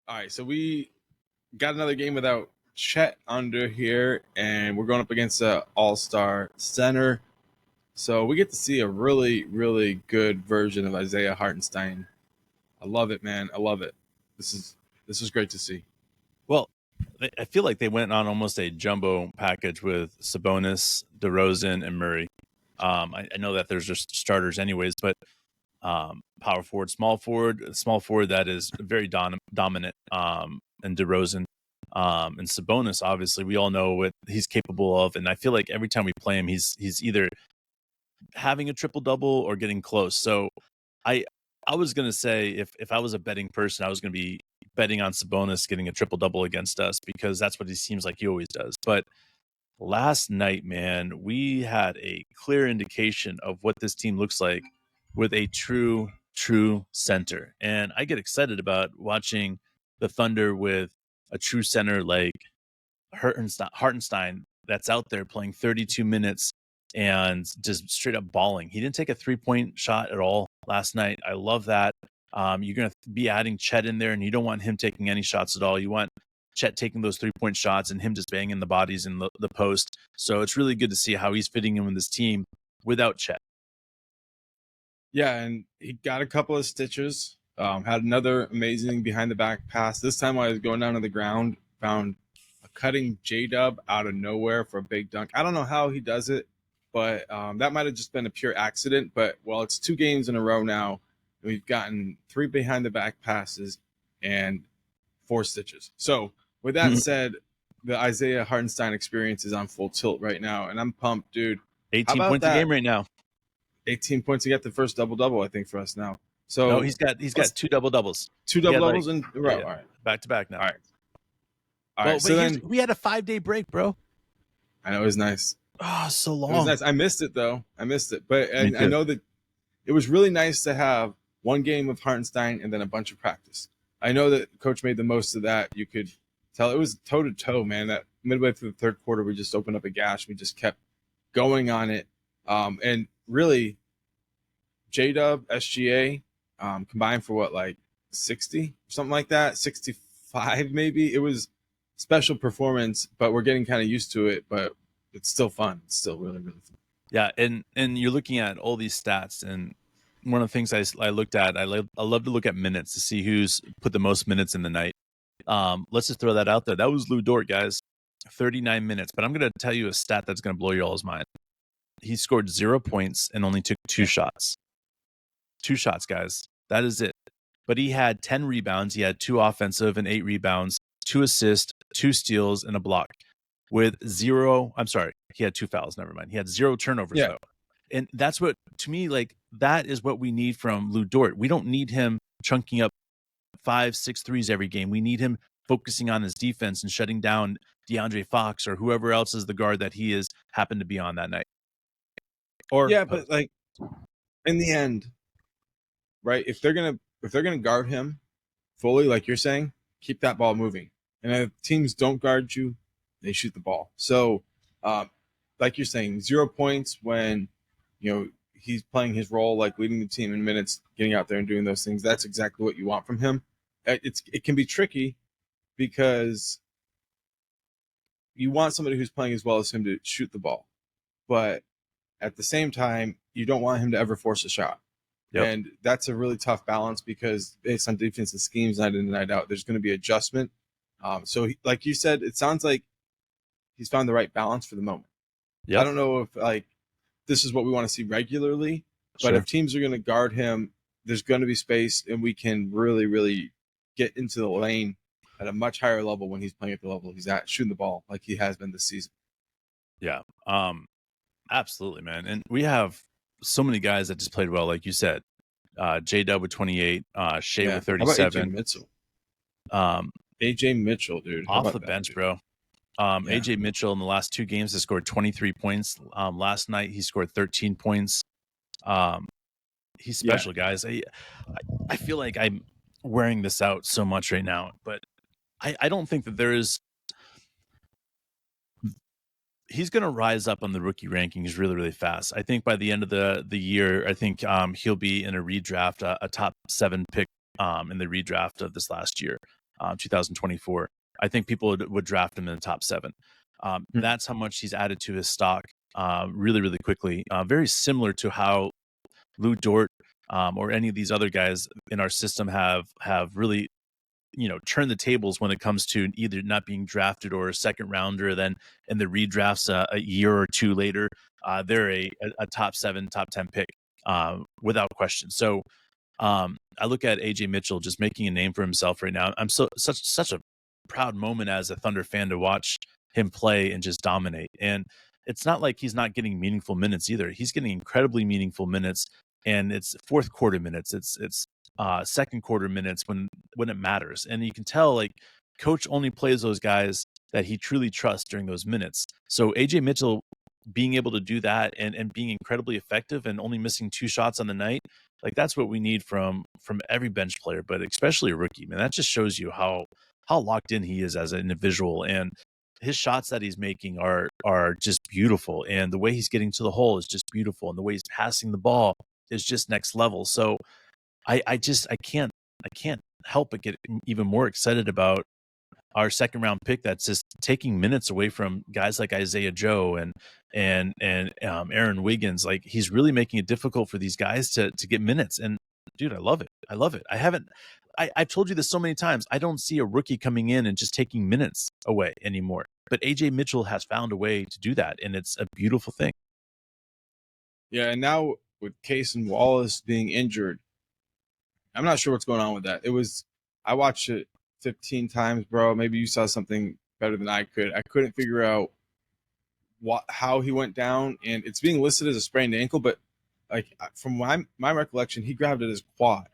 All right, so we got another game without Chet under here, and we're going up against an all-star center. So we get to see a really, really good version of Isaiah Hartenstein. I love it, man. I love it. This is great to see. Well, I feel like they went on almost a jumbo package with Sabonis, DeRozan, and Murray. I know that there's just starters anyways, but power forward, small forward that is very dominant, and DeRozan. And Sabonis, obviously, we all know what he's capable of, and I feel like every time we play him, he's either having a triple double or getting close. So I was gonna say if I was a betting person, I was gonna be betting on Sabonis getting a triple double against us because that's what he seems like he always does. But last night, man, we had a clear indication of what this team looks like with a true center. And I get excited about watching the Thunder with a true center like Hartenstein that's out there playing 32 minutes and just straight up balling. He didn't take a 3-point shot at all last night. I love that. You're going to be adding Chet in there, and you don't want him taking any shots at all. You want Chet taking those 3-point shots and him just banging the bodies in the post. So it's really good to see how he's fitting in with this team without Chet. Yeah, and he got a couple of stitches. Had another amazing behind the back pass. This time while I was going down to the ground, found a cutting J-Dub out of nowhere for a big dunk. I don't know how he does it, but that might have just been a pure accident. But, well, it's 2 games in a row now. We've gotten 3 behind the back passes and 4 stitches. So with that said, the Isaiah Hartenstein experience is on full tilt right now, and I'm pumped, dude. 18 points a game right now. 18 points. He got the first double-double, I think, for us now. So no, he's got 2 double-doubles. 2 double-doubles in a row. Yeah. All right. Back-to-back now. All right. So then we had a 5-day break, bro. I know, it was nice. Oh, so long. It was nice. I missed it, though. But I know that it was really nice to have one game of Hartenstein and then a bunch of practice. I know that Coach made the most of that. You could tell it was toe-to-toe, man. That midway through the third quarter, we just opened up a gash. We just kept going on it. And really, J-Dub, SGA, combined for what, like 60? Something like that? 65 maybe? It was special performance, but we're getting kind of used to it, but it's still fun. It's still really, really fun. Yeah, and you're looking at all these stats, and one of the things I looked at, I love to look at minutes to see who's put the most minutes in the night. Let's just throw that out there. That was Lou Dort, guys. 39 minutes. But I'm going to tell you a stat that's going to blow your all's mind. He scored 0 points and only took 2 shots. 2 shots, guys. That is it. But he had 10 rebounds. He had 2 offensive and 8 rebounds, 2 assists, 2 steals, and a block. With 0, I'm sorry, he had 2 fouls. Never mind. He had 0 turnovers, though. And that's what, to me, like, that is what we need from Lou Dort. We don't need him chunking up 5, 6 threes every game. We need him focusing on his defense and shutting down DeAndre Fox or whoever else is the guard that he is happened to be on that night. But like in the end, right? If they're gonna guard him fully, like you're saying, keep that ball moving. And if teams don't guard you, they shoot the ball. So, like you're saying, 0 points when he's playing his role, like leading the team in minutes, getting out there and doing those things. That's exactly what you want from him. It can be tricky because you want somebody who's playing as well as him to shoot the ball, but at the same time, you don't want him to ever force a shot. Yep. And that's a really tough balance because based on defensive schemes night in and night out, there's going to be adjustment. So like you said, it sounds like he's found the right balance for the moment. Yep. I don't know if this is what we want to see regularly, but if teams are going to guard him, there's going to be space and we can really, really get into the lane at a much higher level when he's playing at the level he's at, shooting the ball like he has been this season. Yeah. Absolutely, man. And we have so many guys that just played well, like you said. J-Dub with 28, Shea with 37. AJ Mitchell, dude. Off the bench, bro. AJ Mitchell in the last 2 games has scored 23 points. Last night he scored 13 points. He's special, guys. I feel like I'm wearing this out so much right now, but I don't think that there is. He's going to rise up on the rookie rankings really, really fast. I think by the end of the year, I think he'll be in a redraft, a top 7 pick in the redraft of this last year. 2024. I think people would draft him in the top 7. That's how much he's added to his stock really, really quickly. Very similar to how Lou Dort or any of these other guys in our system have really, turned the tables when it comes to either not being drafted or a second rounder. Then in the redrafts a year or two later, they're a top 7, top 10 pick without question. So I look at AJ Mitchell just making a name for himself right now. I'm such a proud moment as a Thunder fan to watch him play and just dominate. And it's not like he's not getting meaningful minutes either. He's getting incredibly meaningful minutes, and it's fourth quarter minutes. It's second quarter minutes when it matters. And you can tell like coach only plays those guys that he truly trusts during those minutes. So AJ Mitchell being able to do that and being incredibly effective and only missing 2 shots on the night, like that's what we need from every bench player, but especially a rookie, man. That just shows you how locked in he is as an individual, and his shots that he's making are just beautiful, and the way he's getting to the hole is just beautiful, and the way he's passing the ball is just next level. So I can't help but get even more excited about our second round pick that's just taking minutes away from guys like Isaiah Joe and Aaron Wiggins. Like he's really making it difficult for these guys to get minutes. And dude, I love it. I love it. I've told you this so many times. I don't see a rookie coming in and just taking minutes away anymore. But AJ Mitchell has found a way to do that, and it's a beautiful thing. Yeah, and now with Case and Wallace being injured, I'm not sure what's going on with that. I watched it 15 times, bro. Maybe you saw something better than I could. I couldn't figure out how he went down, and it's being listed as a sprained ankle, but like from my recollection, he grabbed at his quad,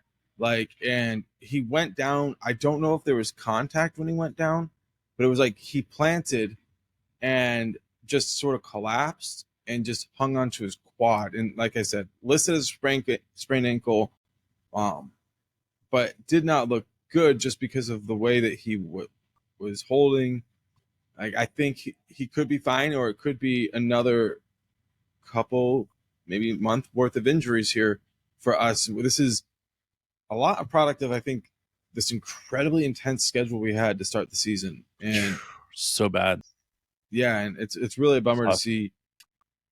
and he went down. I don't know if there was contact when he went down, but it was like he planted and just sort of collapsed and just hung onto his quad. And like I said, listed as a sprained ankle, but did not look good just because of the way that he was holding. I think he could be fine, or it could be another couple, maybe month worth of injuries here for us. This is a lot of product of, I think, this incredibly intense schedule we had to start the season. And so bad. Yeah, and it's really a bummer to see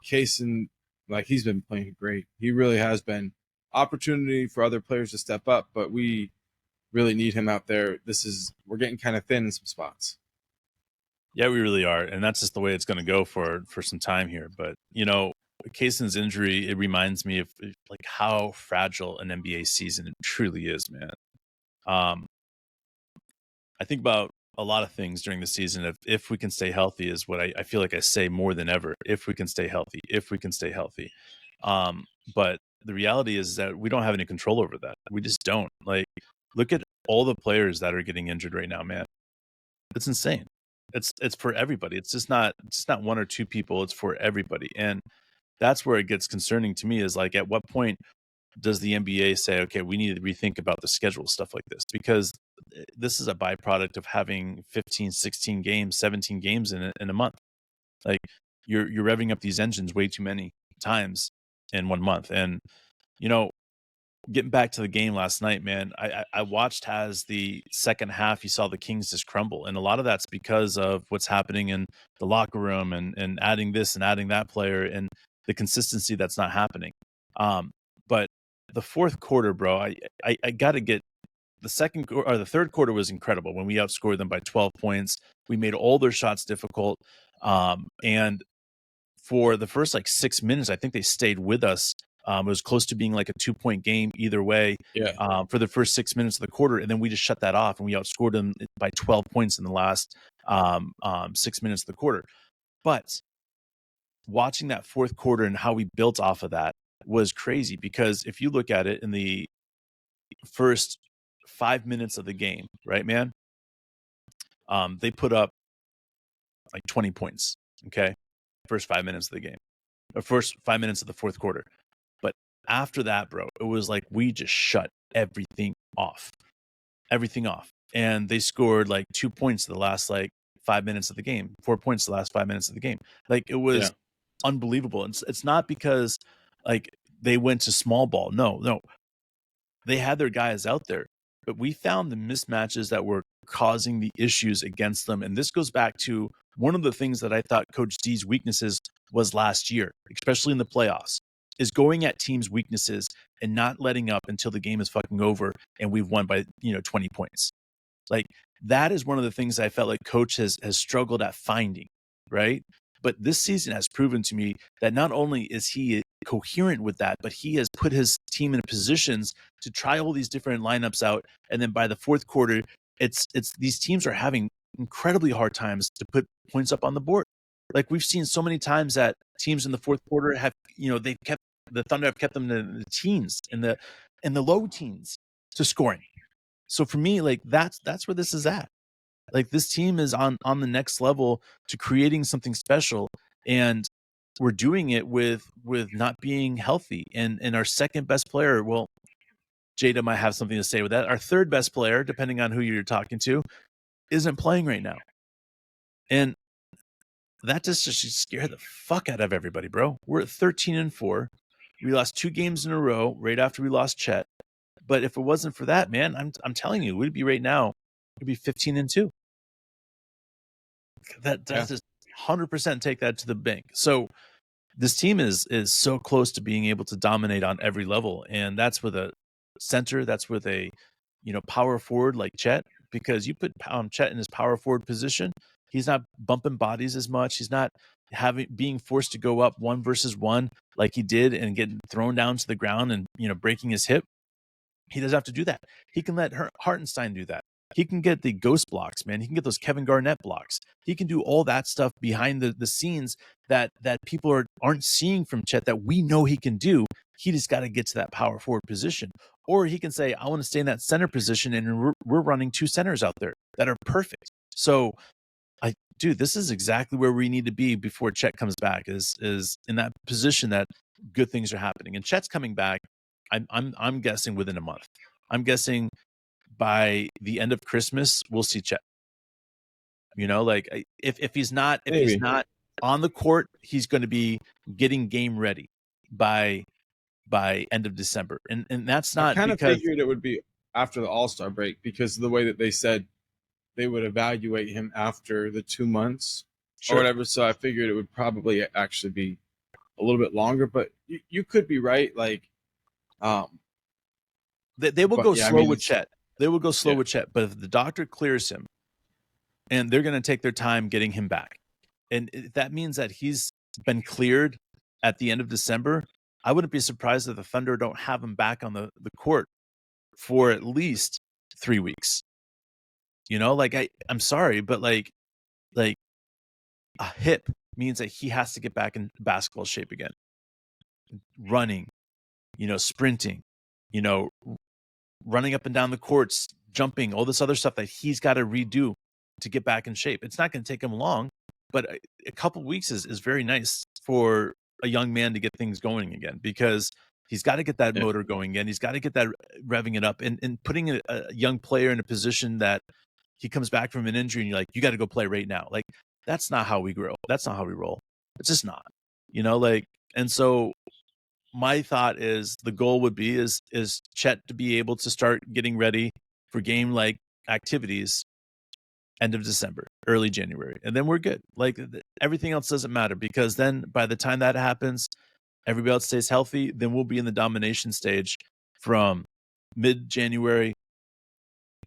Kaysen, like he's been playing great. He really has been. Opportunity for other players to step up, but we really need him out there. We're getting kind of thin in some spots. Yeah, we really are, and that's just the way it's going to go for some time here. But Kaysen's injury, it reminds me of like how fragile an NBA season it truly is, man. I think about a lot of things during the season. If we can stay healthy is what I feel like I say more than ever. If we can stay healthy, if we can stay healthy. But the reality is that we don't have any control over that. We just don't. Like, look at all the players that are getting injured right now, man. It's insane. It's for everybody. It's just not one or two people. It's for everybody. And that's where it gets concerning to me, is like, at what point does the NBA say, okay, we need to rethink about the schedule, stuff like this? Because this is a byproduct of having 15, 16 games, 17 games in a month. Like, you're revving up these engines way too many times in 1 month. And, getting back to the game last night, man, I watched as the second half, you saw the Kings just crumble. And a lot of that's because of what's happening in the locker room and adding this and adding that player and the consistency that's not happening. But the fourth quarter, bro, I got to get the third quarter was incredible when we outscored them by 12 points. We made all their shots difficult. And for the first 6 minutes, I think they stayed with us. It was close to being like a 2-point game either way. Yeah. For the first 6 minutes of the quarter, and then we just shut that off and we outscored them by 12 points in the last 6 minutes of the quarter. But watching that fourth quarter and how we built off of that was crazy, because if you look at it in the first 5 minutes of the game, right, man, they put up like 20 points. Okay, first 5 minutes of the game, or first 5 minutes of the fourth quarter. But after that, bro, it was like we just shut everything off, and they scored like 2 points the last 5 minutes of the game, 4 points the last 5 minutes of the game. Like, it was unbelievable. And it's not because they went to small ball. No, they had their guys out there, but we found the mismatches that were causing the issues against them. And this goes back to one of the things that I thought Coach D's weaknesses was last year, especially in the playoffs, is going at teams' weaknesses and not letting up until the game is fucking over and we've won by 20 points. Like, that is one of the things I felt like Coach has struggled at finding, right? But this season has proven to me that not only is he coherent with that, but he has put his team in positions to try all these different lineups out. And then by the fourth quarter, it's these teams are having incredibly hard times to put points up on the board. Like, we've seen so many times that teams in the fourth quarter have, they've kept the Thunder have kept them in the teens, in the low teens to scoring. So for me, like, that's where this is at. Like, this team is on the next level to creating something special, and we're doing it with not being healthy. And our second best player, well, Jada might have something to say with that. Our third best player, depending on who you're talking to, isn't playing right now. And that just scared the fuck out of everybody, bro. We're at 13-4. We lost 2 games in a row right after we lost Chet. But if it wasn't for that, man, I'm telling you, we'd be right now, we'd be 15-2. That's just 100% take that to the bank. So this team is so close to being able to dominate on every level, and that's with a center, that's with a power forward like Chet, because you put Chet in his power forward position, he's not bumping bodies as much. He's not being forced to go up 1-versus-1 like he did and getting thrown down to the ground and breaking his hip. He doesn't have to do that. He can let Hartenstein do that. He can get the ghost blocks, man. He can get those Kevin Garnett blocks. He can do all that stuff behind the scenes that people aren't seeing from Chet that we know he can do. He just got to get to that power forward position. Or he can say, I want to stay in that center position, and we're running 2 centers out there that are perfect. So, dude, this is exactly where we need to be before Chet comes back, is in that position that good things are happening. And Chet's coming back, I'm guessing within a month. I'm guessing by the end of Christmas, we'll see Chet. If he's not on the court, he's going to be getting game ready by end of December. And that's not, I kind of figured it would be after the All-Star break, because of the way that they said they would evaluate him after the 2 months or whatever. So I figured it would probably actually be a little bit longer, but you could be right. Like, they will go slow with Chet. They will go slow with Chet, but if the doctor clears him, and they're going to take their time getting him back, and that means that he's been cleared at the end of December, I wouldn't be surprised if the Thunder don't have him back on the court for at least 3 weeks. I'm sorry, but like a hip means that he has to get back in basketball shape again. Running, sprinting, running up and down the courts, jumping, all this other stuff that he's got to redo to get back in shape. It's not going to take him long, but a couple weeks is very nice for a young man to get things going again, because he's got to get that motor going again. He's got to get that revving it up, and putting a young player in a position that he comes back from an injury and you're like, you got to go play right now. Like, that's not how we grow. That's not how we roll. It's just not, and so my thought is the goal would be is Chet to be able to start getting ready for game like activities end of December, early January, and then we're good. Like, everything else doesn't matter, because then by the time that happens, everybody else stays healthy, then we'll be in the domination stage from mid-January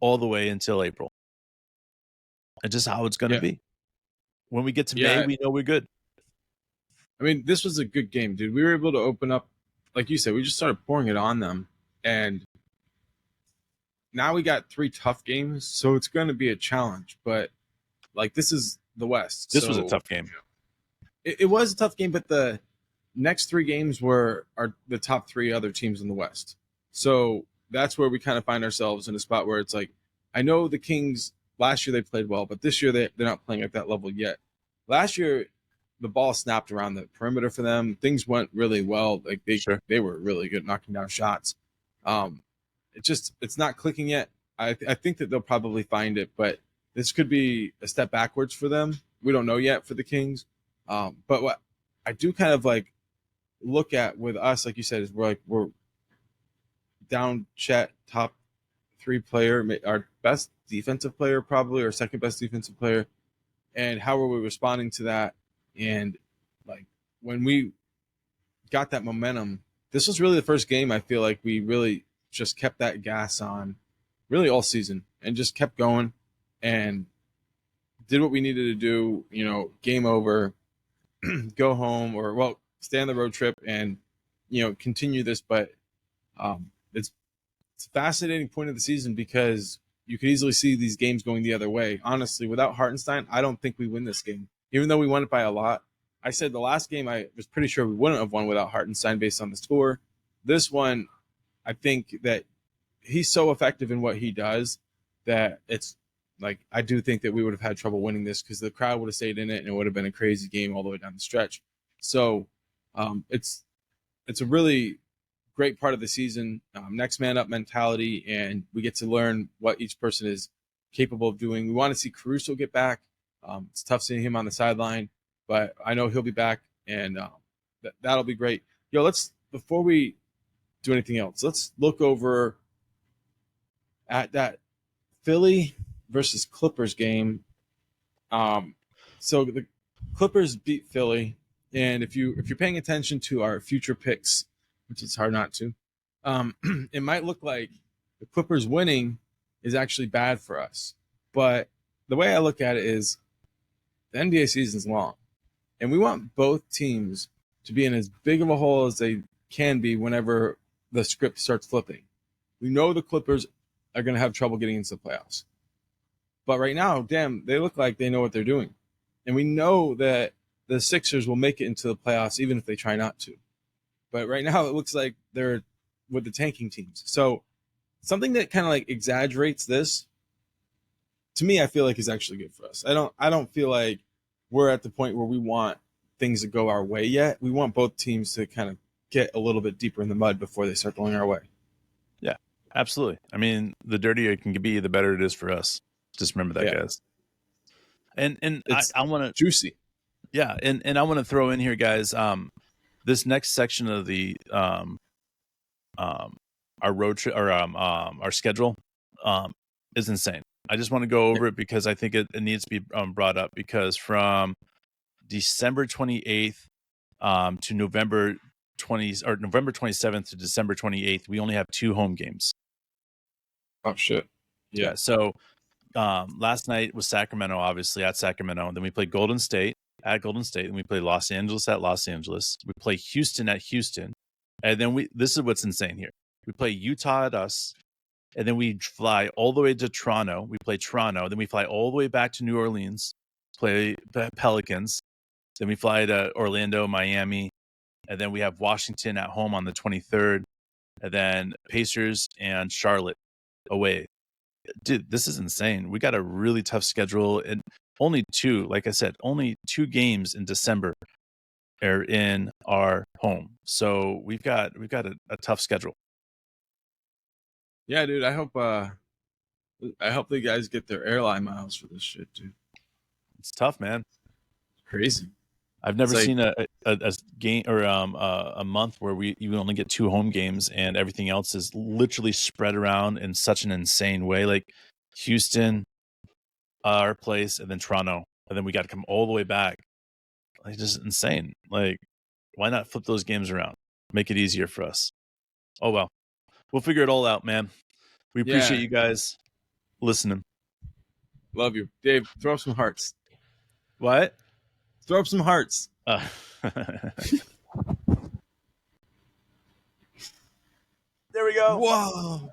all the way until April. And just how it's going to be. When we get to May, we know we're good. I mean, this was a good game, dude. We were able to open up, like you said, we just started pouring it on them. And now we got 3 tough games, so it's going to be a challenge. But, like, this is the West. This was a tough game. It was a tough game, but the next 3 games are the top 3 other teams in the West. So that's where we kind of find ourselves in a spot where it's like, I know the Kings, last year they played well, but this year they're not playing at that level yet. Last year, the ball snapped around the perimeter for them. Things went really well. Like, they were really good knocking down shots. It's not clicking yet. I think that they'll probably find it, but this could be a step backwards for them. We don't know yet for the Kings. But what I do kind of like look at with us, like you said, is we're down Chet, top 3 player, our best defensive player, probably, or second best defensive player. And how were we responding to that? And like when we got that momentum, this was really the first game I feel like we really just kept that gas on really all season and just kept going and did what we needed to do, game over, go home, or stay on the road trip and continue this. But it's a fascinating point of the season because you could easily see these games going the other way. Honestly, without Hartenstein, I don't think we win this game, even though we won it by a lot. I said the last game I was pretty sure we wouldn't have won without Hartenstein based on the score. This one, I think that he's so effective in what he does that it's like I do think that we would have had trouble winning this because the crowd would have stayed in it and it would have been a crazy game all the way down the stretch. So it's a really great part of the season, next man up mentality, and we get to learn what each person is capable of doing. We want to see Caruso get back. It's tough seeing him on the sideline, but I know he'll be back, and that'll be great. Before we do anything else, let's look over at that Philly versus Clippers game. So the Clippers beat Philly, and if you're paying attention to our future picks, which is hard not to, it might look like the Clippers winning is actually bad for us. But the way I look at it is the NBA season's long, and we want both teams to be in as big of a hole as they can be whenever the script starts flipping. We know the Clippers are going to have trouble getting into the playoffs. But right now, damn, they look like they know what they're doing. And we know that the Sixers will make it into the playoffs even if they try not to. But right now, it looks like they're with the tanking teams. So something that kind of like exaggerates this, to me, I feel like is actually good for us. I don't feel like we're at the point where we want things to go our way yet. We want both teams to kind of get a little bit deeper in the mud before they start going our way. Yeah, absolutely. I mean, the dirtier it can be, the better it is for us. Just remember that, guys. And I want to juicy. Yeah, and I want to throw in here, guys. This next section of the our road trip or our schedule is insane. I just want to go over it because I think it needs to be brought up because from December 28th to November 27th to December 28th, we only have 2 home games. Oh shit! Yeah. So last night was Sacramento, obviously at Sacramento, and then we played Golden State at Golden State, and we play Los Angeles at Los Angeles. We play Houston at Houston, and then this is what's insane here. We play Utah at us, and then we fly all the way to Toronto. We play Toronto, then we fly all the way back to New Orleans, play the Pelicans, then we fly to Orlando, Miami, and then we have Washington at home on the 23rd, and then Pacers and Charlotte away. Dude, this is insane. We got a really tough schedule, and only 2 games in December are in our home. So we've got a tough schedule. Yeah, dude. I hope the guys get their airline miles for this shit, dude. It's tough, man. Crazy. I've never seen a game or a month where you only get 2 home games and everything else is literally spread around in such an insane way. Like Houston, our place, and then Toronto, and then we got to come all the way back. Like, just insane. Like, why not flip those games around? Make it easier for us. Oh well, we'll figure it all out, man. We appreciate you guys listening. Love you, Dave. Throw up some hearts. What? Throw up some hearts. There we go. Whoa.